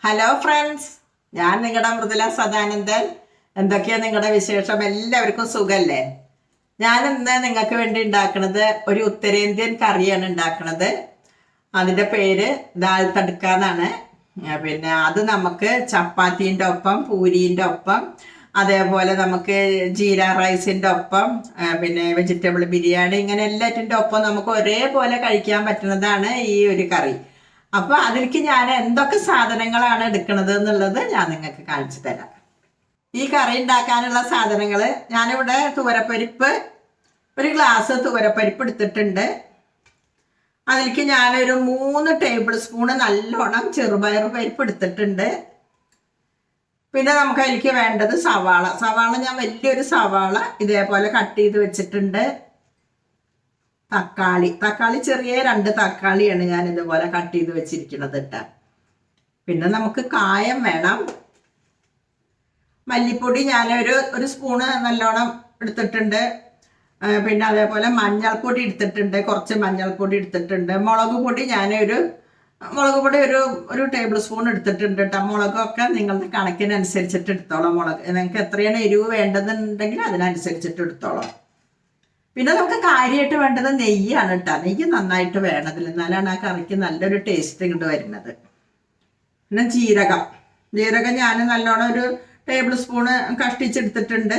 Hello friends, ഞാൻ നിങ്ങളുടെ മൃദുല സദാനന്ദൻ. എന്തൊക്കെയാണ് നിങ്ങളുടെ വിശേഷം? എല്ലാവർക്കും സുഖല്ലേ? ഞാൻ ഇന്ന് നിങ്ങൾക്ക് വേണ്ടി ഉണ്ടാക്കുന്നത് ഒരു ഉത്തരേന്ത്യൻ കറിയാണ് ഉണ്ടാക്കുന്നത്. അതിൻ്റെ പേര് ദാൽ തടുക്ക എന്നാണ്. പിന്നെ അത് നമുക്ക് ചപ്പാത്തീൻ്റെ ഒപ്പം, പൂരീൻ്റെ ഒപ്പം, അതേപോലെ നമുക്ക് ജീര റൈസിൻ്റെ ഒപ്പം, പിന്നെ വെജിറ്റബിൾ ബിരിയാണി, ഇങ്ങനെ എല്ലാറ്റിൻ്റെ ഒപ്പം നമുക്ക് ഒരേപോലെ കഴിക്കാൻ പറ്റുന്നതാണ് ഈ ഒരു കറി. അപ്പോൾ അതിലേക്ക് ഞാൻ എന്തൊക്കെ സാധനങ്ങളാണ് എടുക്കുന്നത് എന്നുള്ളത് ഞാൻ നിങ്ങൾക്ക് കാണിച്ചു തരാം. ഈ കറി ഉണ്ടാക്കാനുള്ള സാധനങ്ങൾ ഞാനിവിടെ തുവരപ്പരിപ്പ്, ഒരു ഗ്ലാസ് തുവരപ്പരിപ്പ് എടുത്തിട്ടുണ്ട്. അതിലേക്ക് ഞാനൊരു 3 ടേബിൾ സ്പൂണ് നല്ലോണം ചെറുപയർ പരിപ്പ് എടുത്തിട്ടുണ്ട്. പിന്നെ നമുക്ക് അതിലേക്ക് വേണ്ടത് സവാള ഞാൻ വലിയൊരു സവാള ഇതേപോലെ കട്ട് ചെയ്ത് വെച്ചിട്ടുണ്ട്. തക്കാളി ചെറിയ 2 തക്കാളിയാണ് ഞാൻ ഇതുപോലെ കട്ട് ചെയ്ത് വെച്ചിരിക്കുന്നത് കേട്ടോ. പിന്നെ നമുക്ക് കായം വേണം. മല്ലിപ്പൊടി ഞാനൊരു സ്പൂണ് നല്ലോണം എടുത്തിട്ടുണ്ട്. പിന്നെ അതേപോലെ മഞ്ഞൾപ്പൊടി എടുത്തിട്ടുണ്ട്, കുറച്ച് മഞ്ഞൾപ്പൊടി എടുത്തിട്ടുണ്ട്. മുളക് പൊടി ഒരു ടേബിൾ സ്പൂൺ എടുത്തിട്ടുണ്ട് കേട്ടോ. മുളകൊക്കെ നിങ്ങളുടെ കണക്കിനനുസരിച്ചിട്ട് എടുത്തോളാം. മുളക് നിങ്ങൾക്ക് എത്രയാണ് എരിവ് വേണ്ടതെന്നുണ്ടെങ്കിൽ അതിനനുസരിച്ചിട്ട് എടുത്തോളാം. പിന്നെ നമുക്ക് കാര്യമായിട്ട് വേണ്ടത് നെയ്യാണ് കേട്ടോ. നെയ്യ് നന്നായിട്ട് വേണതിൽ, എന്നാലാണ് ആ കറിക്ക് നല്ലൊരു ടേസ്റ്റ് ഇങ്ങോട്ട് വരുന്നത്. പിന്നെ ജീരകം ഞാൻ നല്ലോണം ഒരു ടേബിൾ സ്പൂണ് കഷ്ടിച്ചെടുത്തിട്ടുണ്ട്.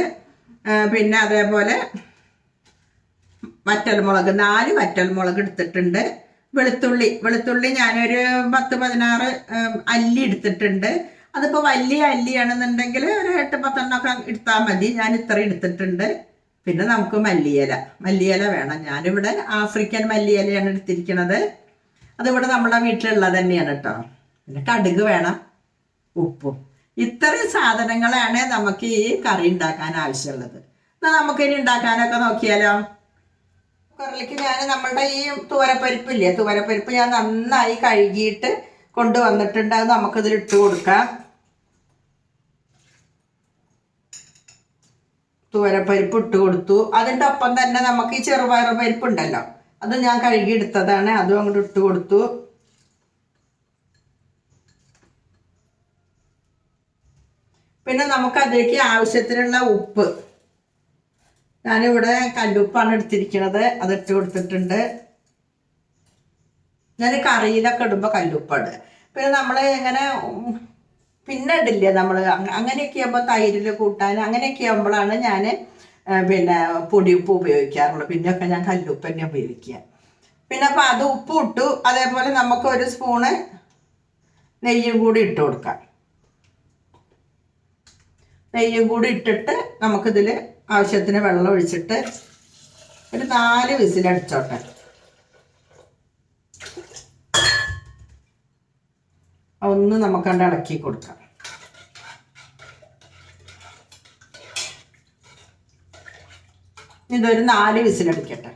പിന്നെ അതേപോലെ വറ്റൽമുളക് 4 വറ്റൽമുളക് എടുത്തിട്ടുണ്ട്. വെളുത്തുള്ളി ഞാനൊരു 10-16 അല്ലി എടുത്തിട്ടുണ്ട്. അതിപ്പോൾ വലിയ അല്ലിയാണെന്നുണ്ടെങ്കിൽ ഒരു 8-10 ഒക്കെ എടുത്താൽ മതി. ഞാൻ ഇത്ര എടുത്തിട്ടുണ്ട്. പിന്നെ നമുക്ക് മല്ലിയില വേണം. ഞാനിവിടെ ആഫ്രിക്കൻ മല്ലിയിലയാണ് എടുത്തിരിക്കുന്നത്. അതിവിടെ നമ്മളെ വീട്ടിലുള്ളത് തന്നെയാണ് കേട്ടോ. പിന്നെ കടുക് വേണം, ഉപ്പും. ഇത്രയും സാധനങ്ങളാണ് നമുക്ക് ഈ കറി ഉണ്ടാക്കാൻ ആവശ്യമുള്ളത്. എന്നാൽ നമുക്കിനി ഉണ്ടാക്കാനൊക്കെ നോക്കിയാലോ. കുക്കറിലേക്ക് ഞാൻ നമ്മളുടെ ഈ തുവരപ്പരിപ്പ് ഞാൻ നന്നായി കഴുകിയിട്ട് കൊണ്ടുവന്നിട്ടുണ്ട്. അത് നമുക്കിതിൽ ഇട്ട് കൊടുക്കാം. തുവരപ്പരിപ്പ് ഇട്ട് കൊടുത്തു. അതിൻ്റെ ഒപ്പം തന്നെ നമുക്ക് ഈ ചെറുപയർ പരിപ്പ് ഉണ്ടല്ലോ, അത് ഞാൻ കഴുകിയെടുത്തതാണ്, അതും അങ്ങോട്ട് ഇട്ട് കൊടുത്തു. പിന്നെ നമുക്ക് അതിലേക്ക് ആവശ്യത്തിനുള്ള ഉപ്പ്, ഞാനിവിടെ കല്ലുപ്പാണ് എടുത്തിരിക്കുന്നത്, അതിട്ട് കൊടുത്തിട്ടുണ്ട്. ഞാൻ കറിയിലൊക്കെ ഇടുമ്പോൾ കല്ലുപ്പാണ്. പിന്നെ നമ്മൾ ഇങ്ങനെ പിന്നെ ഇടില്ലേ നമ്മൾ, അങ്ങനെയൊക്കെ ആകുമ്പോൾ തൈരിൽ കൂട്ടാൻ അങ്ങനെയൊക്കെ ആകുമ്പോഴാണ് ഞാൻ പിന്നെ പൊടിയുപ്പ് ഉപയോഗിക്കാറുള്ളൂ. പിന്നെയൊക്കെ ഞാൻ കല്ലുപ്പ് തന്നെ ഉപയോഗിക്കുക. പിന്നെ അപ്പോൾ അത് ഉപ്പ് ഇട്ടു. അതേപോലെ നമുക്ക് 1 സ്പൂണ് നെയ്യും കൂടി ഇട്ട് കൊടുക്കാം. നെയ്യും കൂടി ഇട്ടിട്ട് നമുക്കിതിൽ ആവശ്യത്തിന് വെള്ളം ഒഴിച്ചിട്ട് ഒരു 4 വിസിലടിച്ചോട്ടെ. ഒന്ന് നമുക്കണ്ട് ഇളക്കി കൊടുക്കാം. ഇതൊരു 4 വിസിലടിക്കട്ടെ.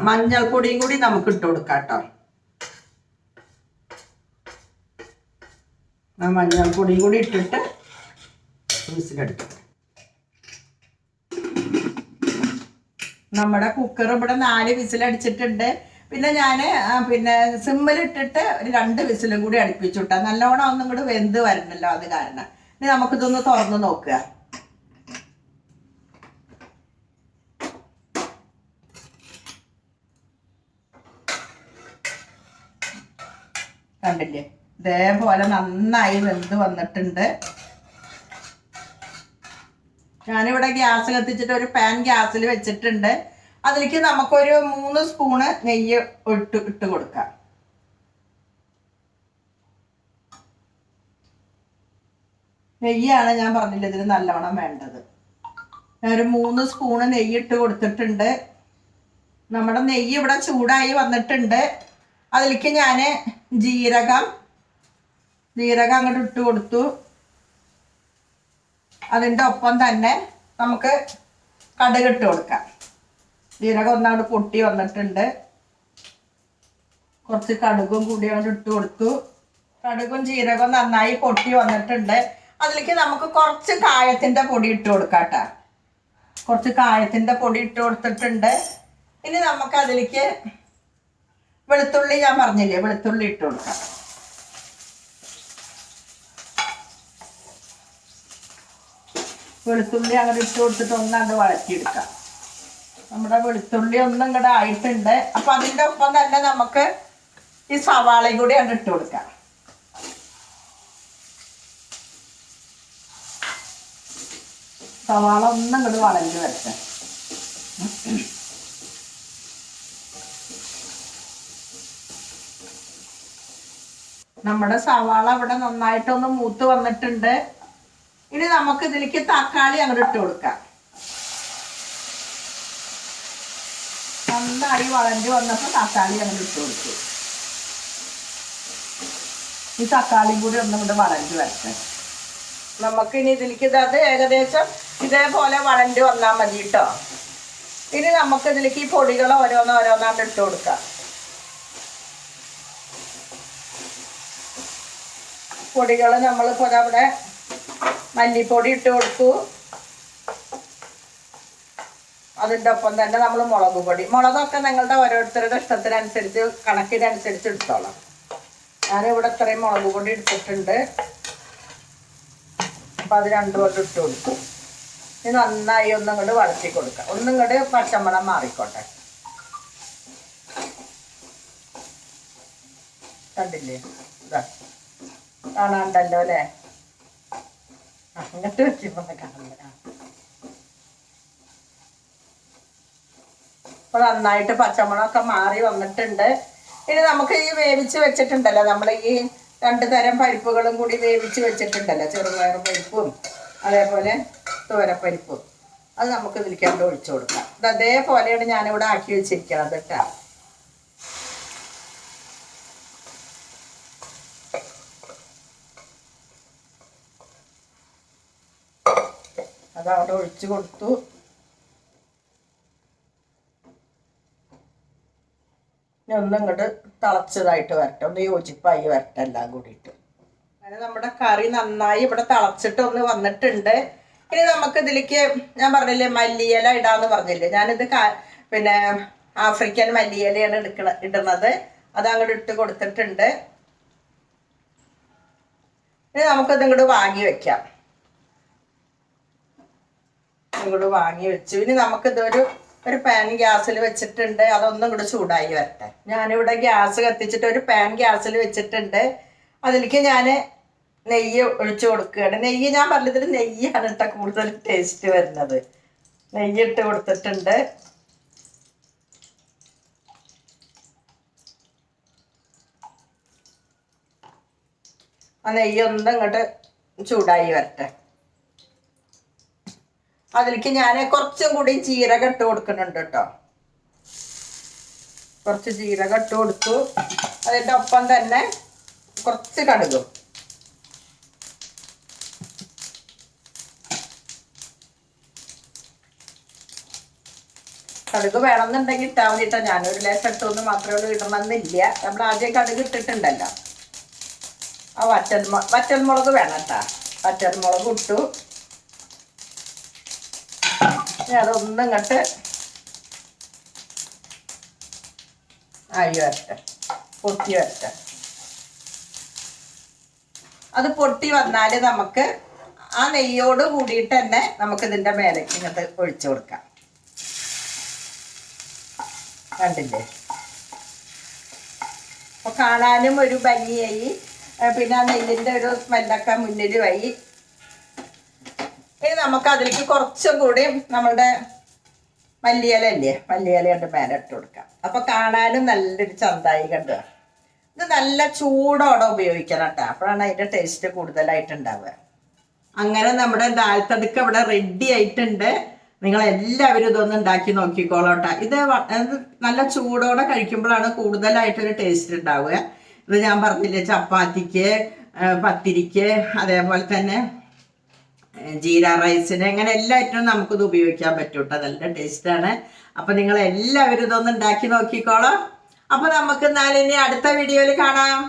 മഞ്ഞൾപ്പൊടിയും കൂടി നമുക്ക് ഇട്ട് കൊടുക്കാം കേട്ടോ. മഞ്ഞൾപ്പൊടിയും കൂടി ഇട്ടിട്ട് വിസിലടിക്കട്ടെ. നമ്മുടെ കുക്കർ ഇവിടെ 4 വിസിലടിച്ചിട്ടുണ്ട്. പിന്നെ ഞാൻ സിമ്മിലിട്ടിട്ട് ഒരു 2 വിസിലും കൂടി അടുപ്പിച്ചു വിട്ടാൽ നല്ലോണം ഒന്നും കൂടി വെന്ത് വരണല്ലോ, അത് കാരണം. ഇനി നമുക്കിതൊന്ന് തുറന്ന് നോക്കുക. കണ്ടില്ലേ, ഇതേപോലെ നന്നായി വെന്ത് വന്നിട്ടുണ്ട്. ഞാനിവിടെ ഗ്യാസ് കത്തിച്ചിട്ട് ഒരു പാൻ ഗ്യാസിൽ വെച്ചിട്ടുണ്ട്. അതിലേക്ക് നമുക്കൊരു 3 സ്പൂണ് നെയ്യ് ഇട്ട് കൊടുക്കാം. നെയ്യാണ് ഞാൻ പറഞ്ഞില്ല ഇതിന് നല്ലോണം വേണ്ടത്. ഞാനൊരു 3 സ്പൂണ് നെയ്യ് ഇട്ട് കൊടുത്തിട്ടുണ്ട്. നമ്മുടെ നെയ്യ് ഇവിടെ ചൂടായി വന്നിട്ടുണ്ട്. അതിലേക്ക് ഞാൻ ജീരകം അങ്ങോട്ട് ഇട്ട് കൊടുത്തു. അതിൻ്റെ ഒപ്പം തന്നെ നമുക്ക് കടുക് ഇട്ട് കൊടുക്കാം. ജീരകം ഒന്നങ്ങോട്ട് പൊട്ടി വന്നിട്ടുണ്ട്. കുറച്ച് കടുകും കൂടി അങ്ങോട്ട് ഇട്ട് കൊടുത്തു. കടുകും ജീരകവും നന്നായി പൊട്ടി വന്നിട്ടുണ്ട്. അതിലേക്ക് നമുക്ക് കുറച്ച് കായത്തിൻ്റെ പൊടി ഇട്ട് കൊടുക്കാം കേട്ടോ. കുറച്ച് കായത്തിൻ്റെ പൊടി ഇട്ട് കൊടുത്തിട്ടുണ്ട്. ഇനി നമുക്ക് അതിലേക്ക് വെളുത്തുള്ളി ഞാൻ പറഞ്ഞില്ലേ, വെളുത്തുള്ളി ഇട്ട് കൊടുക്കാം. വെളുത്തുള്ളി അങ്ങനെ ഇട്ട് കൊടുത്തിട്ട് ഒന്നങ്ങോട്ട് വഴറ്റിയെടുക്കാം. നമ്മുടെ വെളുത്തുള്ളി ഒന്നും ഇങ്ങോട്ട് ആയിട്ടുണ്ട്. അപ്പം അതിൻ്റെ ഒപ്പം തന്നെ നമുക്ക് ഈ സവാളയും കൂടി അങ്ങോട്ട് ഇട്ട് കൊടുക്കാം. സവാള ഒന്നും ഇങ്ങോട്ട് വളഞ്ഞ് വരട്ടെ. നമ്മുടെ സവാള ഇവിടെ നന്നായിട്ടൊന്ന് മൂത്ത് വന്നിട്ടുണ്ട്. ഇനി നമുക്ക് ഇതിലേക്ക് തക്കാളി അങ്ങോട്ട് ഇട്ട് കൊടുക്കാം. നന്നായി വളഞ്ഞ് വന്നപ്പോൾ തക്കാളി അങ്ങോട്ട് ഇട്ട് കൊടുത്തു. ഈ തക്കാളിയും കൂടി ഒന്നും കൂടെ വളഞ്ഞ് വരട്ടെ. നമുക്കിനി ഇതിലേക്ക് അത് ഏകദേശം ഇതേപോലെ വളഞ്ഞ് വന്നാൽ മതി കേട്ടോ. ഇനി നമുക്ക് ഇതിലേക്ക് ഈ പൊടികൾ ഓരോന്നോരോന്നാണ്ട് ഇട്ട് കൊടുക്കാം. പൊടികൾ നമ്മളിപ്പോൾ അവിടെ മല്ലിപ്പൊടി ഇട്ട് കൊടുത്തു. അതിൻ്റെ ഒപ്പം തന്നെ നമ്മൾ മുളക് പൊടി, മുളകൊക്കെ നിങ്ങളുടെ ഓരോരുത്തരുടെ ഇഷ്ടത്തിനനുസരിച്ച് കണക്കിനനുസരിച്ച് എടുത്തോളാം. ഞാനിവിടെ ഇത്രയും മുളക് പൊടി എടുത്തിട്ടുണ്ട്. അപ്പം അത് രണ്ടും കൊണ്ട് ഇട്ട് കൊടുക്കും. ഇനി നന്നായി ഒന്നും ഇങ്ങോട്ട് വളർത്തി കൊടുക്കാം. ഒന്നും ഇങ്ങോട്ട് പച്ചമണം മാറിക്കോട്ടെ. കണ്ടില്ലേ, ഇതാ കാണാണ്ടല്ലോ അല്ലേ? അങ്ങോട്ട് വെച്ചപ്പോൾ കാണണ്ട. അപ്പോൾ നന്നായിട്ട് പച്ചമുളകൊക്കെ മാറി വന്നിട്ടുണ്ട്. ഇനി നമുക്ക് ഈ വേവിച്ച് വെച്ചിട്ടുണ്ടല്ലോ, നമ്മൾ ഈ 2 തരം പരിപ്പുകളും കൂടി വേവിച്ച് വെച്ചിട്ടുണ്ടല്ലോ, ചെറുപയർ പരിപ്പും അതേപോലെ തോരപ്പരിപ്പും, അത് നമുക്ക് ഇതിലേക്ക് ഒഴിച്ചു കൊടുക്കാം. ഇത് അതേപോലെയാണ് ഞാനിവിടെ ആക്കി വെച്ചിരിക്കുന്നത് കേട്ടോ. അതവിടെ ഒഴിച്ചു കൊടുത്തു. ഒന്നും ഇങ്ങോട്ട് തിളച്ചതായിട്ട് വരട്ടെ, ഒന്ന് യോജിപ്പായി വരട്ടെ എല്ലാം കൂടിയിട്ട്. അങ്ങനെ നമ്മുടെ കറി നന്നായി ഇവിടെ തിളച്ചിട്ട് ഒന്ന് വന്നിട്ടുണ്ട്. ഇനി നമുക്ക് ഇതിലേക്ക് ഞാൻ പറഞ്ഞില്ലേ മല്ലിയില ഇടാന്ന് പറഞ്ഞില്ലേ, ഞാനിത് പിന്നെ ആഫ്രിക്കൻ മല്ലിയിലയാണ് ഇടുന്നത്. അത് അങ്ങോട്ട് ഇട്ട് കൊടുത്തിട്ടുണ്ട്. ഇനി നമുക്കത് ഇങ്ങോട്ട് വാങ്ങി വെക്കാം. ഇങ്ങോട്ട് വാങ്ങി വെച്ചു. ഇനി നമുക്കിതൊരു പാൻ ഗ്യാസിൽ വെച്ചിട്ടുണ്ട്. അതൊന്നും കൂടെ ചൂടായി വരട്ടെ. ഞാനിവിടെ ഗ്യാസ് കത്തിച്ചിട്ട് ഒരു പാൻ ഗ്യാസിൽ വെച്ചിട്ടുണ്ട്. അതിലേക്ക് ഞാൻ നെയ്യ് ഒഴിച്ചു കൊടുക്കുകയാണ്. നെയ്യ് ഞാൻ പറഞ്ഞതിൽ നെയ്യാണ് കേട്ടോ കൂടുതൽ ടേസ്റ്റ് വരുന്നത്. നെയ്യ് ഇട്ട് കൊടുത്തിട്ടുണ്ട്. ആ നെയ്യൊന്നും ഇങ്ങോട്ട് ചൂടായി വരട്ടെ. അതിലേക്ക് ഞാൻ കുറച്ചും കൂടി ജീരകം ഇട്ട് കൊടുക്കുന്നുണ്ട് കേട്ടോ. കുറച്ച് ജീരകം ഇട്ട് കൊടുത്തു. അതിൻ്റെ ഒപ്പം തന്നെ കുറച്ച് കടുകും. കടുക് വേണമെന്നുണ്ടെങ്കിൽ ഇട്ടാൽ മതി കേട്ടോ. ഞാനൊരു ലേശം ഇട്ടൊന്നും മാത്രമേ ഉള്ളൂ, ഇടണമെന്നില്ല. നമ്മൾ ആദ്യം കടുക് ഇട്ടിട്ടുണ്ടല്ലോ. ആ വറ്റൽമുളക് വേണം കേട്ടോ. വറ്റൽമുളക് ഇട്ടു. അതൊന്നും ഇങ്ങോട്ട് ആയി വരട്ടെ, പൊട്ടി വരട്ടെ. അത് പൊട്ടി വന്നാൽ നമുക്ക് ആ നെയ്യോട് കൂടിയിട്ട് തന്നെ നമുക്ക് ഇതിൻ്റെ മേലേക്ക് ഇങ്ങോട്ട് ഒഴിച്ചു കൊടുക്കാം. കണ്ടില്ലേ? അപ്പോൾ കാണാനും ഒരു ഭംഗിയായി, പിന്നെ ആ നെല്ലിൻ്റെ ഒരു സ്മെല്ലൊക്കെ മുന്നിലുമായി. ഇനി നമുക്ക് അതിലേക്ക് കുറച്ചും കൂടി നമ്മളുടെ മല്ലിയില ഇല്ലേ, മല്ലിയില കൊണ്ട് മേലെ ഇട്ട് കൊടുക്കാം. അപ്പോൾ കാണാനും നല്ലൊരു ചന്തായി കണ്ടു. ഇത് നല്ല ചൂടോടെ ഉപയോഗിക്കണം കേട്ടോ, അപ്പോഴാണ് അതിൻ്റെ ടേസ്റ്റ് കൂടുതലായിട്ടുണ്ടാവുക. അങ്ങനെ നമ്മുടെ ദാൽ തടുക്ക ഇവിടെ റെഡി ആയിട്ടുണ്ട്. നിങ്ങളെല്ലാവരും ഇതൊന്നും ഉണ്ടാക്കി നോക്കിക്കോളോട്ടെ. ഇത് നല്ല ചൂടോടെ കഴിക്കുമ്പോഴാണ് കൂടുതലായിട്ടൊരു ടേസ്റ്റ് ഉണ്ടാവുക. ഇത് ഞാൻ പറഞ്ഞില്ലേ, ചപ്പാത്തിക്ക്, പത്തിരിക്ക്, അതേപോലെ തന്നെ ജീര റൈസിന്, അങ്ങനെ എല്ലാറ്റിനും നമുക്കിത് ഉപയോഗിക്കാൻ പറ്റും കേട്ടോ. നല്ല ടേസ്റ്റാണ്. അപ്പം നിങ്ങൾ എല്ലാവരും ഇതൊന്ന് ഉണ്ടാക്കി നോക്കിക്കോളാം. അപ്പം നമുക്ക് എന്നാലിനി അടുത്ത വീഡിയോയിൽ കാണാം.